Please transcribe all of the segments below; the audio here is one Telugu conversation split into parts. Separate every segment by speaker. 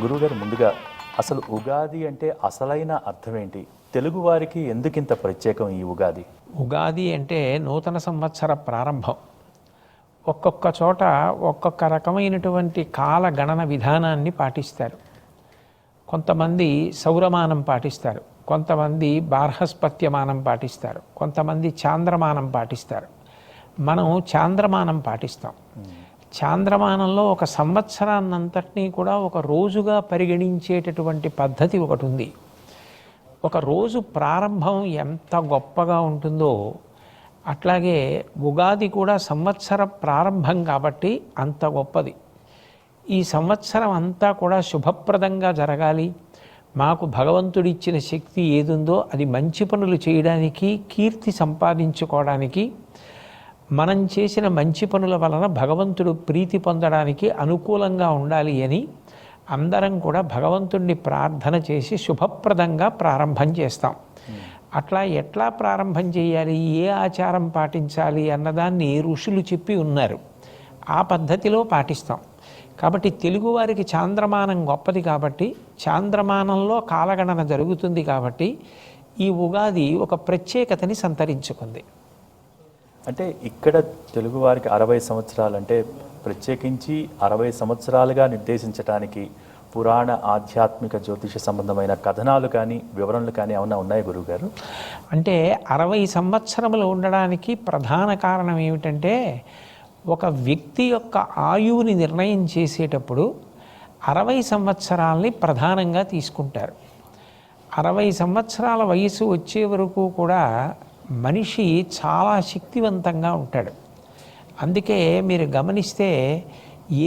Speaker 1: గురువుగారు, ముందుగా అసలు ఉగాది అంటే అసలైన అర్థం ఏంటి? తెలుగువారికి ఎందుకింత ప్రత్యేకం ఈ ఉగాది?
Speaker 2: ఉగాది అంటే నూతన సంవత్సర ప్రారంభం. ఒక్కొక్క చోట ఒక్కొక్క రకమైనటువంటి కాల గణన విధానాన్ని పాటిస్తారు. కొంతమంది సౌరమానం పాటిస్తారు, కొంతమంది బార్హస్పత్యమానం పాటిస్తారు, కొంతమంది చాంద్రమానం పాటిస్తారు. మనం చాంద్రమానం పాటిస్తాం. చాంద్రమానంలో ఒక సంవత్సరాన్నంతటినీ కూడా ఒక రోజుగా పరిగణించేటటువంటి పద్ధతి ఒకటి ఉంది. ఒక రోజు ప్రారంభం ఎంత గొప్పగా ఉంటుందో అట్లాగే ఉగాది కూడా సంవత్సర ప్రారంభం కాబట్టి అంత గొప్పది. ఈ సంవత్సరం అంతా కూడా శుభప్రదంగా జరగాలి, మాకు భగవంతుడిచ్చిన శక్తి ఏదుందో అది మంచి పనులు చేయడానికి, కీర్తి సంపాదించుకోవడానికి, మనం చేసిన మంచి పనుల వలన భగవంతుడు ప్రీతి పొందడానికి అనుకూలంగా ఉండాలి అని అందరం కూడా భగవంతుడిని ప్రార్థన చేసి శుభప్రదంగా ప్రారంభం చేస్తాం. అట్లా ఎట్లా ప్రారంభం చేయాలి, ఏ ఆచారం పాటించాలి అన్నదాన్ని ఋషులు చెప్పి ఉన్నారు. ఆ పద్ధతిలో పాటిస్తాం. కాబట్టి తెలుగువారికి చాంద్రమానం గొప్పది కాబట్టి, చాంద్రమానంలో కాలగణన జరుగుతుంది కాబట్టి ఈ ఉగాది ఒక ప్రత్యేకతని సంతరించుకుంది.
Speaker 1: అంటే ఇక్కడ తెలుగువారికి 60 సంవత్సరాలు అంటే ప్రత్యేకించి 60 సంవత్సరాలుగా నిర్దేశించడానికి పురాణ ఆధ్యాత్మిక జ్యోతిష సంబంధమైన కథనాలు కానీ వివరణలు కానీ ఏమన్నా ఉన్నాయి గురువుగారు?
Speaker 2: అంటే 60 సంవత్సరములు ఉండడానికి ప్రధాన కారణం ఏమిటంటే, ఒక వ్యక్తి యొక్క ఆయువుని నిర్ణయం చేసేటప్పుడు 60 సంవత్సరాలని ప్రధానంగా తీసుకుంటారు. 60 సంవత్సరాల వయసు వచ్చే వరకు కూడా మనిషి చాలా శక్తివంతంగా ఉంటాడు. అందుకే మీరు గమనిస్తే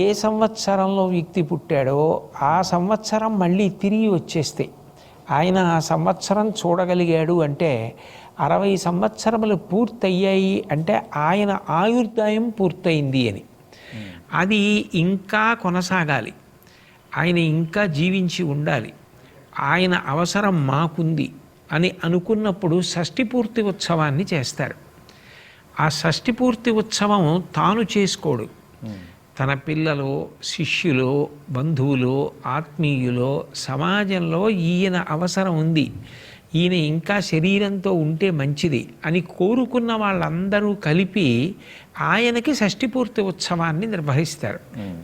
Speaker 2: ఏ సంవత్సరంలో వ్యక్తి పుట్టాడో ఆ సంవత్సరం మళ్ళీ తిరిగి వచ్చేస్తే ఆయన ఆ సంవత్సరం చూడగలిగాడు అంటే 60 సంవత్సరములు పూర్తయ్యాయి అంటే ఆయన ఆయుర్దాయం పూర్తయింది అని. అది ఇంకా కొనసాగాలి, ఆయన ఇంకా జీవించి ఉండాలి, ఆయన అవసరం మాకుంది అని అనుకున్నప్పుడు షష్ఠిపూర్తి ఉత్సవాన్ని చేస్తారు. ఆ షష్ఠిపూర్తి ఉత్సవం తాను చేసుకోడు, తన పిల్లలు, శిష్యులు, బంధువులు, ఆత్మీయులు, సమాజంలో ఈయన అవసరం ఉంది, ఈయన ఇంకా శరీరంతో ఉంటే మంచిది అని కోరుకున్న వాళ్ళందరూ కలిపి ఆయనకి షష్ఠిపూర్తి ఉత్సవాన్ని నిర్వహిస్తారు.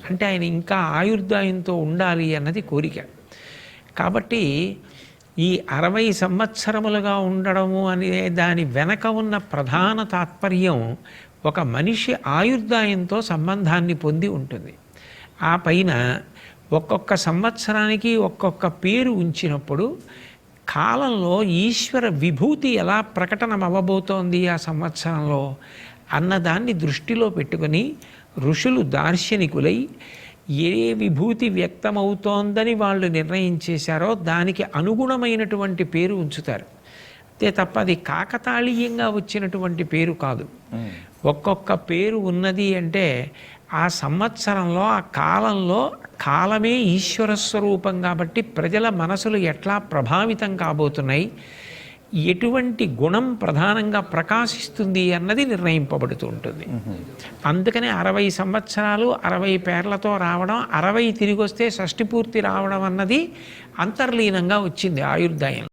Speaker 2: అంటే ఆయన ఇంకా ఆయుర్దాయంతో ఉండాలి అన్నది కోరిక. కాబట్టి ఈ 60 సంవత్సరములుగా ఉండడము అనే దాని వెనక ఉన్న ప్రధాన తాత్పర్యం ఒక మనిషి ఆయుర్దాయంతో సంబంధాన్ని పొంది ఉంటుంది. ఆ పైన ఒక్కొక్క సంవత్సరానికి ఒక్కొక్క పేరు ఉంచినప్పుడు కాలంలో ఈశ్వర విభూతి ఎలా ప్రకటన అవ్వబోతోంది ఆ సంవత్సరంలో అన్నదాన్ని దృష్టిలో పెట్టుకొని ఋషులు దార్శనికులై ఏ విభూతి వ్యక్తమవుతోందని వాళ్ళు నిర్ణయం చేశారో దానికి అనుగుణమైనటువంటి పేరు ఉంచుతారు. అంతే తప్ప అది కాకతాళీయంగా వచ్చినటువంటి పేరు కాదు. ఒక్కొక్క పేరు ఉన్నది అంటే ఆ సంవత్సరంలో, ఆ కాలంలో కాలమే ఈశ్వర స్వరూపం కాబట్టి ప్రజల మనసులు ఎట్లా ప్రభావితం కాబోతున్నాయి, ఎటువంటి గుణం ప్రధానంగా ప్రకాశిస్తుంది అన్నది నిర్ణయింపబడుతూ ఉంటుంది. అందుకనే 60 సంవత్సరాలు 60 పేర్లతో రావడం, 60 తిరిగి వస్తే షష్ఠిపూర్తి రావడం అన్నది అంతర్లీనంగా వచ్చింది ఆయుర్దాయం.